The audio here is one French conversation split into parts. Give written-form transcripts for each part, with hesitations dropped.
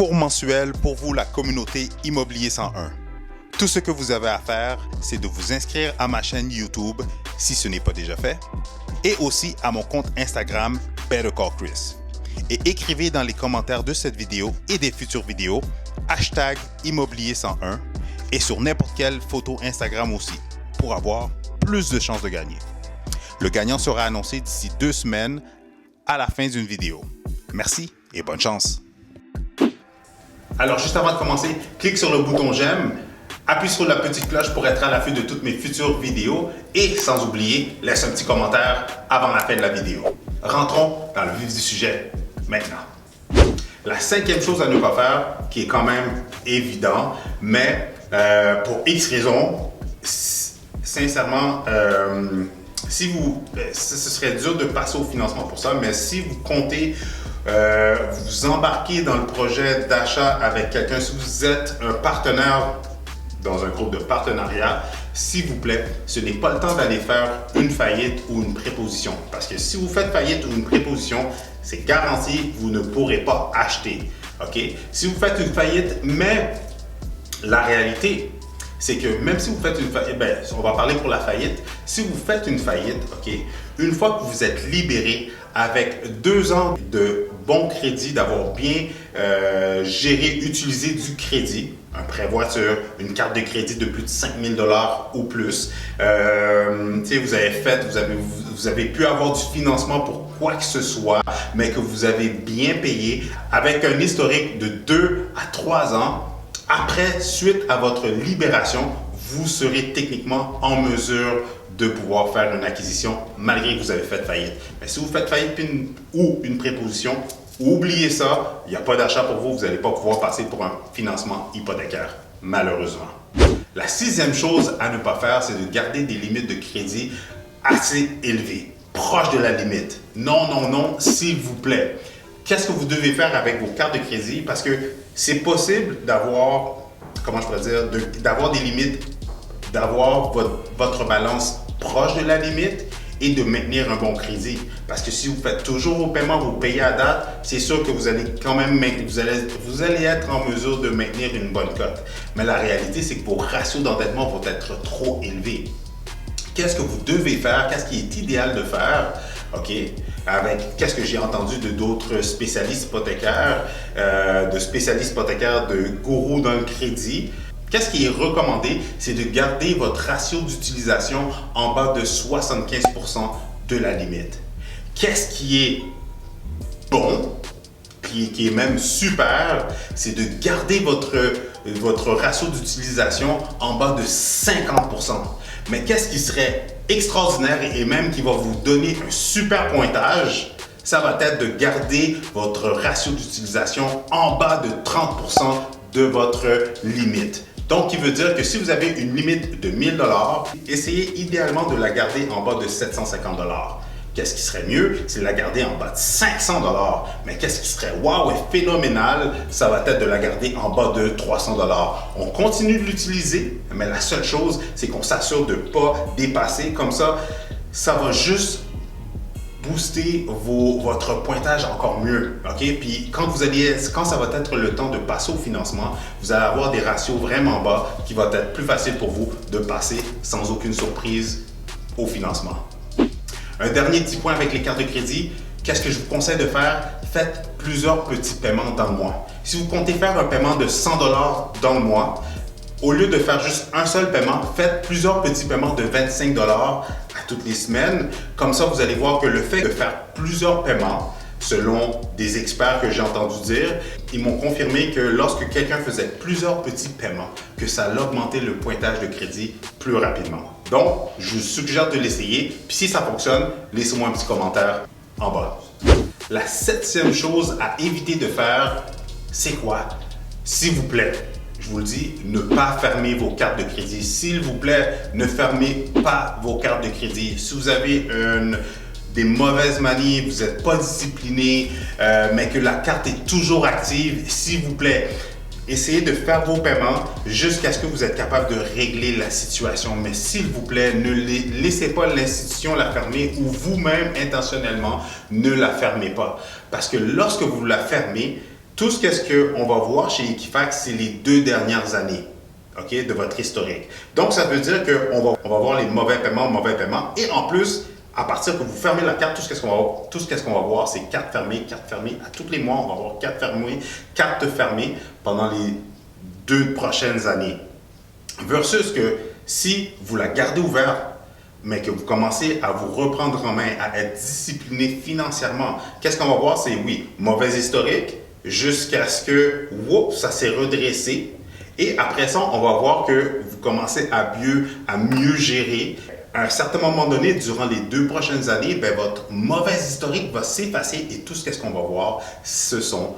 cours mensuel pour vous, la communauté Immobilier 101. Tout ce que vous avez à faire, c'est de vous inscrire à ma chaîne YouTube, si ce n'est pas déjà fait, et aussi à mon compte Instagram, Better Call Chris. Et écrivez dans les commentaires de cette vidéo et des futures vidéos, hashtag Immobilier 101, et sur n'importe quelle photo Instagram aussi, pour avoir plus de chances de gagner. Le gagnant sera annoncé d'ici 2 semaines à la fin d'une vidéo. Merci et bonne chance! Alors, juste avant de commencer, clique sur le bouton j'aime, appuie sur la petite cloche pour être à l'affût de toutes mes futures vidéos et, sans oublier, laisse un petit commentaire avant la fin de la vidéo. Rentrons dans le vif du sujet maintenant. La 5e chose à ne pas faire, qui est quand même évident, mais pour X raisons, sincèrement, ce serait dur de passer au financement pour ça, mais si vous comptez vous embarquer dans le projet d'achat avec quelqu'un, si vous êtes un partenaire dans un groupe de partenariat, s'il vous plaît, ce n'est pas le temps d'aller faire une faillite ou une préposition. Parce que si vous faites faillite ou une préposition, c'est garanti, vous ne pourrez pas acheter. OK? Si vous faites une faillite, mais la réalité, c'est que même si vous faites une faillite, on va parler pour la faillite. Si vous faites une faillite, OK, une fois que vous êtes libéré avec 2 ans de bon crédit, d'avoir bien géré, utilisé du crédit, un prêt voiture, une carte de crédit de plus de 5 000 $ ou plus, vous avez pu avoir du financement pour quoi que ce soit, mais que vous avez bien payé avec un historique de 2 à 3 ans. Après, suite à votre libération, vous serez techniquement en mesure de pouvoir faire une acquisition malgré que vous avez fait faillite. Mais si vous faites faillite ou une préposition, oubliez ça, il n'y a pas d'achat pour vous, vous n'allez pas pouvoir passer pour un financement hypothécaire, malheureusement. La 6e chose à ne pas faire, c'est de garder des limites de crédit assez élevées, proches de la limite. Non, non, non, s'il vous plaît. Qu'est-ce que vous devez faire avec vos cartes de crédit? Parce que c'est possible d'avoir, d'avoir des limites, d'avoir votre balance proche de la limite et de maintenir un bon crédit. Parce que si vous faites toujours vos paiements, vous payez à date, c'est sûr que vous allez quand même vous allez être en mesure de maintenir une bonne cote. Mais la réalité, c'est que vos ratios d'endettement vont être trop élevés. Qu'est-ce que vous devez faire? Qu'est-ce qui est idéal de faire? OK, avec qu'est-ce que j'ai entendu de d'autres spécialistes hypothécaires, de gourous dans le crédit. Qu'est-ce qui est recommandé? C'est de garder votre ratio d'utilisation en bas de 75% de la limite. Qu'est-ce qui est bon, qui est même super, c'est de garder votre ratio d'utilisation en bas de 50%. Mais qu'est-ce qui serait extraordinaire et même qui va vous donner un super pointage, ça va être de garder votre ratio d'utilisation en bas de 30% de votre limite. Donc, qui veut dire que si vous avez une limite de 1000 $, essayez idéalement de la garder en bas de 750 $. Qu'est-ce qui serait mieux? C'est de la garder en bas de 500 $. Mais qu'est-ce qui serait wow et phénoménal? Ça va être de la garder en bas de 300 $. On continue de l'utiliser, mais la seule chose, c'est qu'on s'assure de ne pas dépasser. Comme ça, ça va juste booster votre pointage encore mieux. OK? Puis quand ça va être le temps de passer au financement, vous allez avoir des ratios vraiment bas qui va être plus facile pour vous de passer sans aucune surprise au financement. Un dernier petit point avec les cartes de crédit, qu'est-ce que je vous conseille de faire? Faites plusieurs petits paiements dans le mois. Si vous comptez faire un paiement de 100 $ dans le mois, au lieu de faire juste un seul paiement, faites plusieurs petits paiements de 25 $ à toutes les semaines. Comme ça, vous allez voir que le fait de faire plusieurs paiements, selon des experts que j'ai entendu dire, ils m'ont confirmé que lorsque quelqu'un faisait plusieurs petits paiements, que ça augmentait le pointage de crédit plus rapidement. Donc, je vous suggère de l'essayer. Puis si ça fonctionne, laissez-moi un petit commentaire en bas. La 7e chose à éviter de faire, c'est quoi? S'il vous plaît, je vous le dis, ne pas fermer vos cartes de crédit. S'il vous plaît, ne fermez pas vos cartes de crédit. Si vous avez des mauvaises manies, vous n'êtes pas discipliné, mais que la carte est toujours active, s'il vous plaît, essayez de faire vos paiements jusqu'à ce que vous êtes capable de régler la situation. Mais s'il vous plaît, ne laissez pas l'institution la fermer ou vous-même intentionnellement ne la fermez pas. Parce que lorsque vous la fermez, Tout ce qu'on va voir chez Equifax, c'est les 2 dernières années, OK, de votre historique. Donc, ça veut dire qu'on va voir les mauvais paiements. Et en plus, à partir que vous fermez la carte, tout ce qu'on va voir, c'est cartes fermées. À tous les mois, on va voir cartes fermées pendant les 2 prochaines années. Versus que si vous la gardez ouverte, mais que vous commencez à vous reprendre en main, à être discipliné financièrement, qu'est-ce qu'on va voir? C'est oui, mauvais historique, jusqu'à ce que ça s'est redressé. Et après ça, on va voir que vous commencez à mieux gérer. À un certain moment donné, durant les 2 prochaines années, ben, votre mauvais historique va s'effacer et tout ce qu'on va voir, ce sont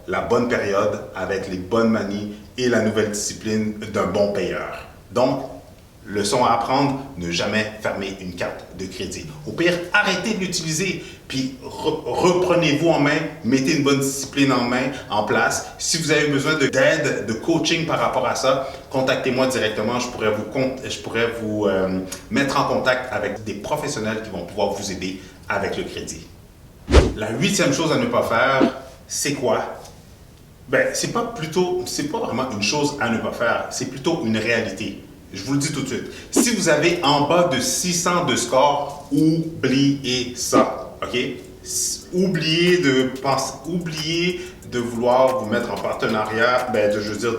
la bonne période avec les bonnes manies et la nouvelle discipline d'un bon payeur. Donc, leçon à apprendre, ne jamais fermer une carte de crédit. Au pire, arrêtez de l'utiliser, puis reprenez-vous en main, mettez une bonne discipline en place. Si vous avez besoin d'aide, de coaching par rapport à ça, contactez-moi directement. Je pourrais vous mettre en contact avec des professionnels qui vont pouvoir vous aider avec le crédit. La 8e chose à ne pas faire, c'est quoi? Ben, c'est pas vraiment une chose à ne pas faire, c'est plutôt une réalité. Je vous le dis tout de suite. Si vous avez en bas de 600 de score, oubliez ça. OK? Oubliez de vouloir vous mettre en partenariat,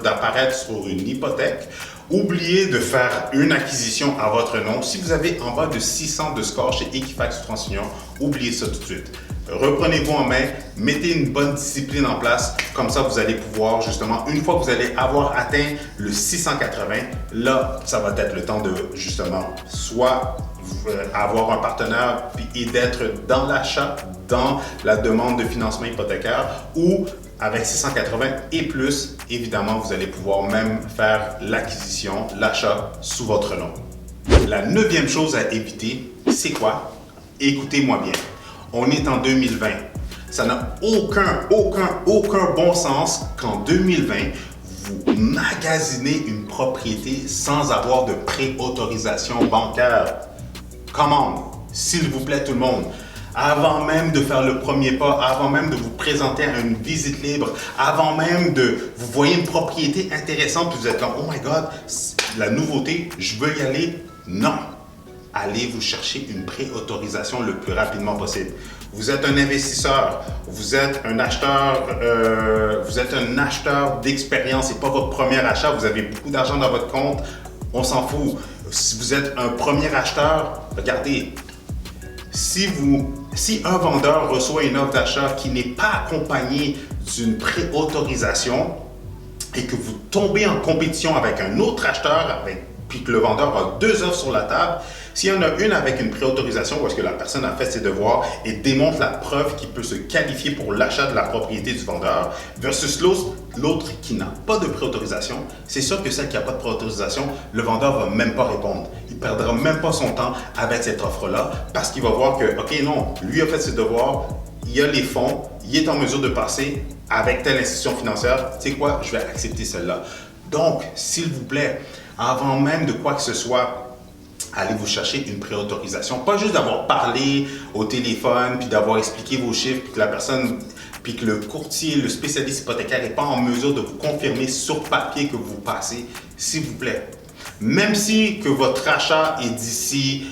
d'apparaître sur une hypothèque. Oubliez de faire une acquisition à votre nom. Si vous avez en bas de 600 de score chez Equifax TransUnion, oubliez ça tout de suite. Reprenez-vous en main, mettez une bonne discipline en place, comme ça vous allez pouvoir justement, une fois que vous allez avoir atteint le 680, là, ça va être le temps de justement soit avoir un partenaire et d'être dans l'achat, dans la demande de financement hypothécaire, ou avec 680 et plus, évidemment, vous allez pouvoir même faire l'acquisition, l'achat sous votre nom. La 9e chose à éviter, c'est quoi? Écoutez-moi bien. On est en 2020. Ça n'a aucun bon sens qu'en 2020, vous magasinez une propriété sans avoir de préautorisation bancaire. Commande, s'il vous plaît tout le monde. Avant même de faire le premier pas, avant même de vous présenter à une visite libre, avant même de vous voyez une propriété intéressante, puis vous êtes comme « Oh my God, la nouveauté, je veux y aller ». Non. Allez vous chercher une préautorisation le plus rapidement possible. Vous êtes un investisseur, vous êtes un acheteur d'expérience et pas votre premier achat, vous avez beaucoup d'argent dans votre compte, on s'en fout. Si vous êtes un premier acheteur, regardez, si un vendeur reçoit une offre d'achat qui n'est pas accompagnée d'une préautorisation et que vous tombez en compétition avec un autre acheteur, puis que le vendeur a 2 offres sur la table, s'il y en a une avec une préautorisation où est-ce que la personne a fait ses devoirs et démontre la preuve qui peut se qualifier pour l'achat de la propriété du vendeur, versus l'autre qui n'a pas de préautorisation, c'est sûr que celle qui n'a pas de préautorisation, le vendeur ne va même pas répondre. Il ne perdra même pas son temps avec cette offre-là parce qu'il va voir que, OK, non, lui a fait ses devoirs, il a les fonds, il est en mesure de passer avec telle institution financière, tu sais quoi, je vais accepter celle-là. Donc, s'il vous plaît, avant même de quoi que ce soit, allez vous chercher une préautorisation. Pas juste d'avoir parlé au téléphone, puis d'avoir expliqué vos chiffres, puis que le courtier, le spécialiste hypothécaire n'est pas en mesure de vous confirmer sur papier que vous passez, s'il vous plaît. Même si que votre achat est d'ici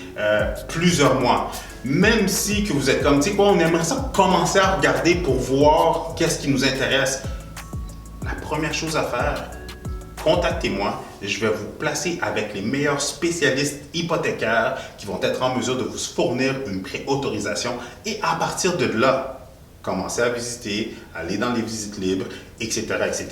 plusieurs mois, même si que vous êtes comme, tu sais quoi, on aimerait ça commencer à regarder pour voir qu'est-ce qui nous intéresse. La première chose à faire, contactez-moi et je vais vous placer avec les meilleurs spécialistes hypothécaires qui vont être en mesure de vous fournir une préautorisation et à partir de là, commencez à visiter, aller dans les visites libres, etc., etc.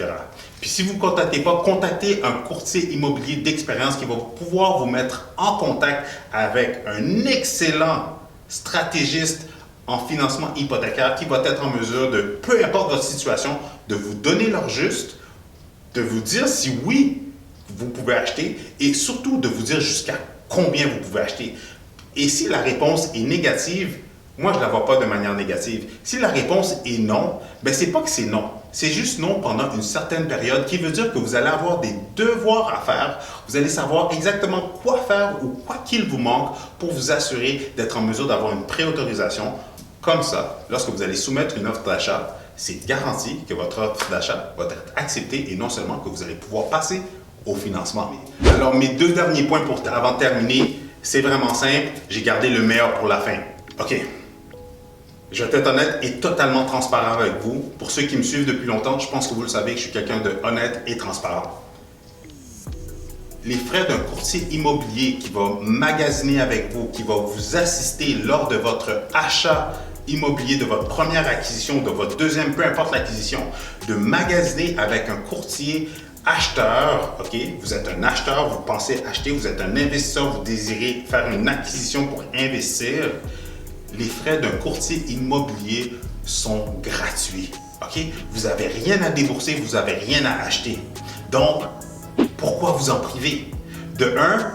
Puis si vous ne contactez pas, contactez un courtier immobilier d'expérience qui va pouvoir vous mettre en contact avec un excellent stratégiste en financement hypothécaire qui va être en mesure de, peu importe votre situation, de vous donner l'heure juste, de vous dire si oui, vous pouvez acheter et surtout de vous dire jusqu'à combien vous pouvez acheter. Et si la réponse est négative, moi je ne la vois pas de manière négative. Si la réponse est non, ben c'est pas que c'est non. C'est juste non pendant une certaine période qui veut dire que vous allez avoir des devoirs à faire. Vous allez savoir exactement quoi faire ou quoi qu'il vous manque pour vous assurer d'être en mesure d'avoir une préautorisation. Comme ça, lorsque vous allez soumettre une offre d'achat, c'est garanti que votre offre d'achat va être acceptée et non seulement que vous allez pouvoir passer au financement. Alors, mes 2 derniers points avant de terminer, c'est vraiment simple. J'ai gardé le meilleur pour la fin. OK. Je vais être honnête et totalement transparent avec vous. Pour ceux qui me suivent depuis longtemps, je pense que vous le savez que je suis quelqu'un de honnête et transparent. Les frais d'un courtier immobilier qui va magasiner avec vous, qui va vous assister lors de votre achat immobilier, de votre première acquisition, de votre deuxième, peu importe l'acquisition, de magasiner avec un courtier acheteur, ok? Vous êtes un acheteur, vous pensez acheter, vous êtes un investisseur, vous désirez faire une acquisition pour investir. Les frais d'un courtier immobilier sont gratuits, ok? Vous n'avez rien à débourser, vous n'avez rien à acheter. Donc, pourquoi vous en priver? De un,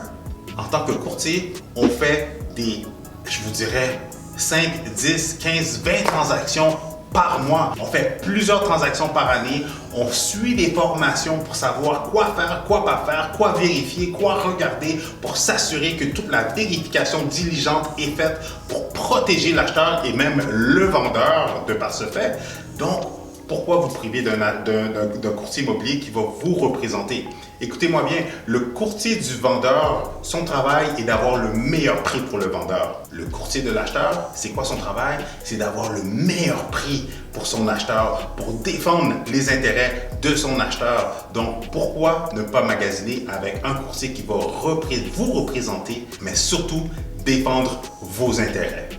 en tant que courtier, on fait des, je vous dirais, 5, 10, 15, 20 transactions par mois. On fait plusieurs transactions par année. On suit des formations pour savoir quoi faire, quoi pas faire, quoi vérifier, quoi regarder pour s'assurer que toute la vérification diligente est faite pour protéger l'acheteur et même le vendeur de par ce fait. Donc, pourquoi vous priver d'un courtier immobilier qui va vous représenter? Écoutez-moi bien, le courtier du vendeur, son travail est d'avoir le meilleur prix pour le vendeur. Le courtier de l'acheteur, c'est quoi son travail? C'est d'avoir le meilleur prix pour son acheteur, pour défendre les intérêts de son acheteur. Donc, pourquoi ne pas magasiner avec un courtier qui va vous représenter, mais surtout défendre vos intérêts?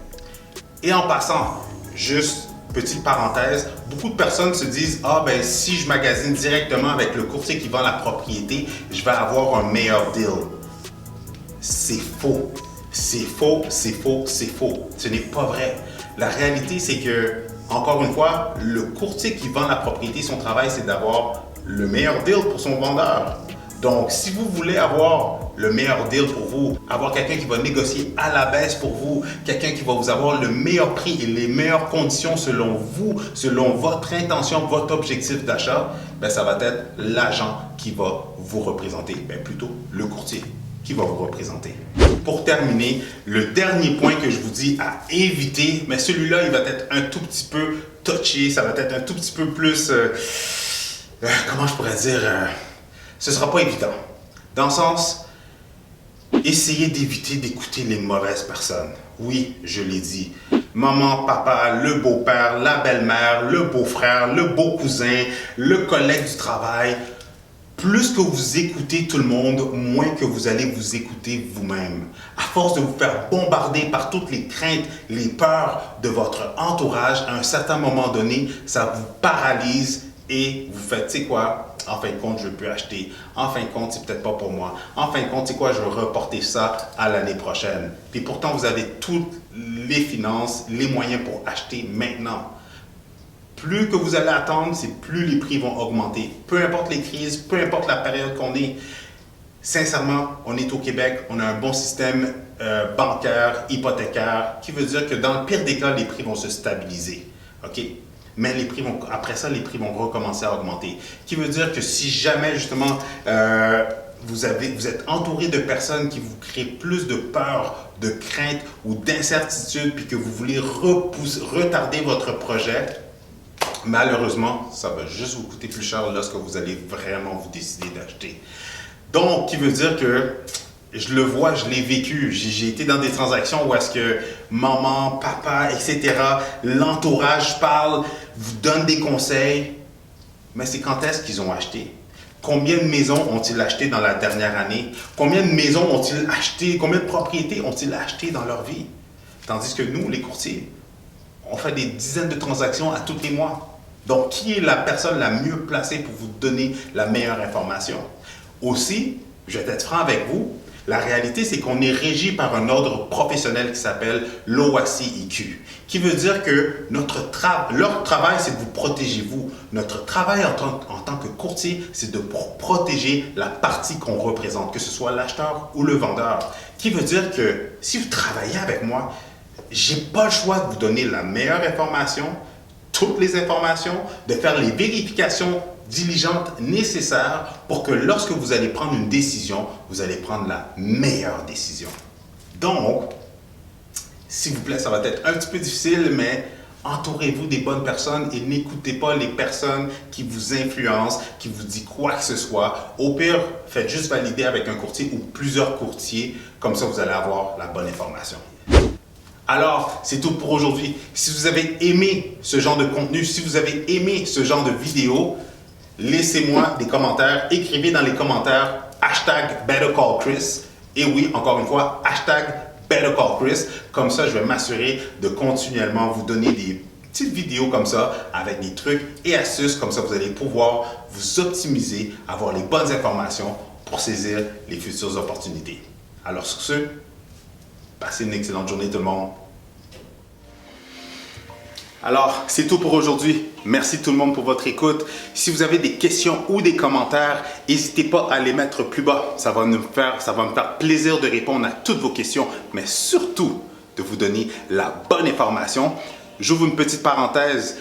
Et en passant, juste petite parenthèse, beaucoup de personnes se disent « Ah ben si je magasine directement avec le courtier qui vend la propriété, je vais avoir un meilleur deal. » C'est faux. C'est faux, c'est faux, c'est faux. Ce n'est pas vrai. La réalité, c'est que, encore une fois, le courtier qui vend la propriété, son travail, c'est d'avoir le meilleur deal pour son vendeur. Donc, si vous voulez avoir le meilleur deal pour vous, avoir quelqu'un qui va négocier à la baisse pour vous, quelqu'un qui va vous avoir le meilleur prix et les meilleures conditions selon vous, selon votre intention, votre objectif d'achat, ben ça va être l'agent qui va vous représenter, ben plutôt le courtier qui va vous représenter. Pour terminer, le dernier point que je vous dis à éviter, mais celui-là, il va être un tout petit peu touché, ça va être un tout petit peu plus, comment je pourrais dire, ce ne sera pas évident. Dans le sens, essayez d'éviter d'écouter les mauvaises personnes. Oui, je l'ai dit. Maman, papa, le beau-père, la belle-mère, le beau-frère, le beau-cousin, le collègue du travail. Plus que vous écoutez tout le monde, moins que vous allez vous écouter vous-même. À force de vous faire bombarder par toutes les craintes, les peurs de votre entourage, à un certain moment donné, ça vous paralyse et vous faites, tu sais quoi? En fin de compte, je peux acheter. En fin de compte, c'est peut-être pas pour moi. En fin de compte, c'est quoi? Je vais reporter ça à l'année prochaine. Puis pourtant, vous avez toutes les finances, les moyens pour acheter maintenant. Plus que vous allez attendre, c'est plus les prix vont augmenter. Peu importe les crises, peu importe la période qu'on est. Sincèrement, on est au Québec, on a un bon système bancaire, hypothécaire, qui veut dire que dans le pire des cas, les prix vont se stabiliser. OK? Mais les prix vont, après ça, les prix vont recommencer à augmenter. Qui veut dire que si jamais, justement, vous êtes entouré de personnes qui vous créent plus de peur, de crainte ou d'incertitude, puis que vous voulez retarder votre projet, malheureusement, ça va juste vous coûter plus cher lorsque vous allez vraiment vous décider d'acheter. Donc, qui veut dire que je le vois, je l'ai vécu. J'ai été dans des transactions où est-ce que maman, papa, etc., l'entourage parle, vous donne des conseils. Mais c'est quand est-ce qu'ils ont acheté? Combien de maisons ont-ils acheté dans la dernière année? Combien de maisons ont-ils acheté? Combien de propriétés ont-ils acheté dans leur vie? Tandis que nous, les courtiers, on fait des dizaines de transactions à tous les mois. Donc, qui est la personne la mieux placée pour vous donner la meilleure information? Aussi, je vais être franc avec vous, la réalité, c'est qu'on est régi par un ordre professionnel qui s'appelle l'OACIQ, qui veut dire que leur travail, c'est de vous protéger vous. Notre travail en tant que courtier, c'est de protéger la partie qu'on représente, que ce soit l'acheteur ou le vendeur. Qui veut dire que si vous travaillez avec moi, j'ai pas le choix de vous donner la meilleure information, toutes les informations, de faire les vérifications diligentes nécessaires pour que lorsque vous allez prendre une décision, vous allez prendre la meilleure décision. Donc, s'il vous plaît, ça va être un petit peu difficile, mais Entourez-vous des bonnes personnes et n'écoutez pas les personnes qui vous influencent, qui vous disent quoi que ce soit. Au pire, faites juste valider avec un courtier ou plusieurs courtiers. Comme ça, vous allez avoir la bonne information. Alors, c'est tout pour aujourd'hui. Si vous avez aimé ce genre de contenu, si vous avez aimé ce genre de vidéo, laissez-moi des commentaires. Écrivez dans les commentaires #BetterCallChris. Et oui, encore une fois, #BetterCallChris. Comme ça, je vais m'assurer de continuellement vous donner des petites vidéos comme ça avec des trucs et astuces. Comme ça, vous allez pouvoir vous optimiser, avoir les bonnes informations pour saisir les futures opportunités. Alors sur ce, passez une excellente journée tout le monde. Alors, c'est tout pour aujourd'hui. Merci tout le monde pour votre écoute. Si vous avez des questions ou des commentaires, n'hésitez pas à les mettre plus bas. Ça va me faire plaisir de répondre à toutes vos questions, mais surtout de vous donner la bonne information. J'ouvre une petite parenthèse.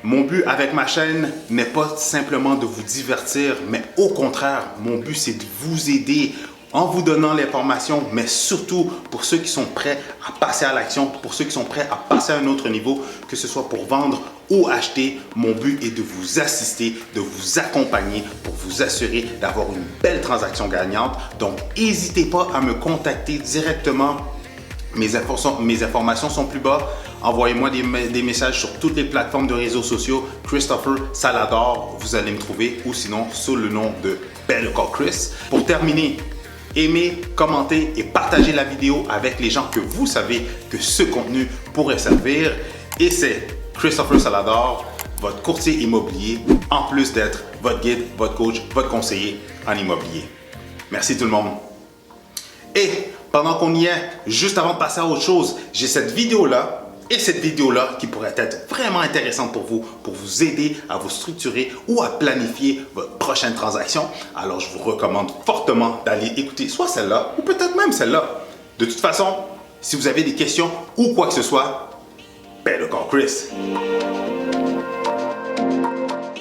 Mon but avec ma chaîne n'est pas simplement de vous divertir, mais au contraire, mon but c'est de vous aider en vous donnant l'information, mais surtout pour ceux qui sont prêts à passer à l'action, pour ceux qui sont prêts à passer à un autre niveau, que ce soit pour vendre ou acheter. Mon but est de vous assister, de vous accompagner pour vous assurer d'avoir une belle transaction gagnante. Donc, n'hésitez pas à me contacter directement. Mes informations sont plus bas. Envoyez-moi des messages sur toutes les plateformes de réseaux sociaux. Christopher Salador, vous allez me trouver, ou sinon sous le nom de BetterCallChris. Pour terminer, aimez, commentez et partagez la vidéo avec les gens que vous savez que ce contenu pourrait servir. Et c'est Christopher Salador, votre courtier immobilier, en plus d'être votre guide, votre coach, votre conseiller en immobilier. Merci tout le monde. Et pendant qu'on y est, juste avant de passer à autre chose, j'ai cette vidéo-là et cette vidéo-là qui pourrait être vraiment intéressante pour vous aider à vous structurer ou à planifier votre prochaine transaction. Alors, je vous recommande fortement d'aller écouter soit celle-là ou peut-être même celle-là. De toute façon, si vous avez des questions ou quoi que ce soit, BetterCallChris.